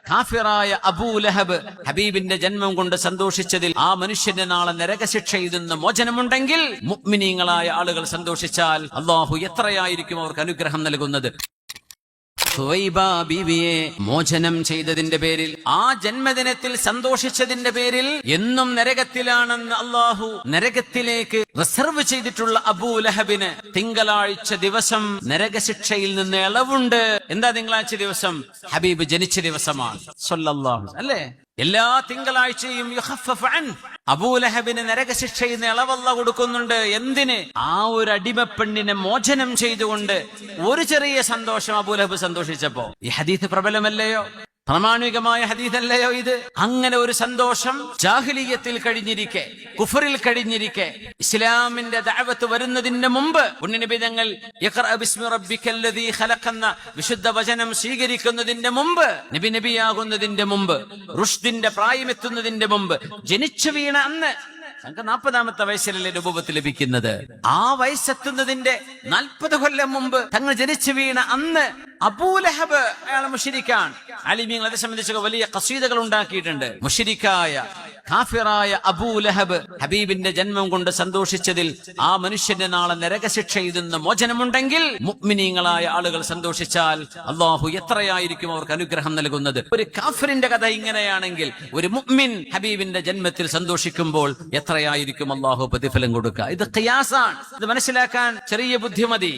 കാഫിറായ അബൂ ലഹബ് ഹബീബിന്റെ ജന്മം കൊണ്ട് സന്തോഷിച്ചതിൽ ആ മനുഷ്യന്റെ നാളെ നരകശിക്ഷയിൽ നിന്ന് മോചനമുണ്ടെങ്കിൽ മുഅ്മിനീങ്ങളായ ആളുകൾ സന്തോഷിച്ചാൽ അല്ലാഹു എത്രയായിരിക്കും അവർക്ക് അനുഗ്രഹം നൽകുന്നത്. ബീവിയെ മോചനം ചെയ്തതിന്റെ പേരിൽ, ആ ജന്മദിനത്തിൽ സന്തോഷിച്ചതിന്റെ പേരിൽ എന്നും നരകത്തിലാണെന്ന് അല്ലാഹു നരകത്തിലേക്ക് റിസർവ് ചെയ്തിട്ടുള്ള അബൂ ലഹബിന് തിങ്കളാഴ്ച ദിവസം നരകശിക്ഷയിൽ നിന്ന് ഇളവുണ്ട്. എന്താ തിങ്കളാഴ്ച ദിവസം? ഹബീബ് ജനിച്ച ദിവസമാണ് സ്വല്ലല്ലാഹു അല്ലേ? എല്ലാ തിങ്കളാഴ്ചയും അബൂ ലഹബിന് നരകശിക്ഷയിൽ നിന്ന് ഇളവല്ല കൊടുക്കുന്നുണ്ട്. എന്തിന്? ആ ഒരു അടിമപ്പെണ്ണിനെ മോചനം ചെയ്തുകൊണ്ട് ഒരു ചെറിയ സന്തോഷം അബൂ ലഹബ് സന്തോഷിച്ചപ്പോ. ഈ ഹദീസ് പ്രബലമല്ലയോ? പ്രാമാണികമായ ഹദീസല്ലയോ ഇത്? അങ്ങനെ ഒരു സന്തോഷം ജാഹിലിയ്യത്തിൽ കഴിഞ്ഞിരിക്കെ, കുഫറിൽ കഴിഞ്ഞിരിക്കെ, ഇസ്ലാമിന്റെ ദഅവത്ത് വരുന്നതിന് മുമ്പ് പുണ്യനബി തങ്ങൾ ഇഖ്റഅ ബിസ്മി റബ്ബിക്കല്ലദീ ഖലഖ് എന്ന വിശുദ്ധ വചനം സ്വീകരിക്കുന്നതിന്റെ മുമ്പ്, നബിയാകുന്നതിന്റെ മുമ്പ്, റുഷ്ദിന്റെ പ്രായമെത്തുന്നതിന്റെ മുമ്പ്, ജനിച്ചു വീണ അന്ന്, തങ്ങൾക്ക് 40-ാമത്തെ വയസ്സിലല്ലേ രൂപത്തിൽ ലഭിക്കുന്നത്. ആ വയസ്സെത്തുന്നതിന്റെ 40 കൊല്ലം മുമ്പ് തങ്ങൾ ജനിച്ചു വീണ അന്ന് അബൂ ലഹബ് അയാളെ മുശ്രിക്കാണ്. ആലിമീങ്ങൾ അത് സംബന്ധിച്ച് വലിയ ഖസീദകൾ ഉണ്ടാക്കിയിട്ടുണ്ട്. മുശ്രിക്കായ കാഫിറായ അബൂ ലഹബ് ഹബീബിന്റെ ജന്മം കൊണ്ട് സന്തോഷിച്ചതിൽ ആ മനുഷ്യന്റെ നാളെ നരകശിക്ഷയിൽ നിന്ന് മോചനമുണ്ടെങ്കിൽ മുഅ്മിനീങ്ങളായ ആളുകൾ സന്തോഷിച്ചാൽ അല്ലാഹു എത്രയായിരിക്കും അവർക്ക് അനുഗ്രഹം നൽകുന്നത്. ഒരു കാഫിറിന്റെ കഥ ഇങ്ങനെയാണെങ്കിൽ ഒരു മുഅ്മിൻ ഹബീബിന്റെ ജന്മത്തിൽ സന്തോഷിക്കുമ്പോൾ എത്രയായിരിക്കും അല്ലാഹു പ്രതിഫലം കൊടുക്കുക? ഇത് ഖിയാസാണ്. ഇത് മനസ്സിലാക്കാൻ ചെറിയ ബുദ്ധിമതി.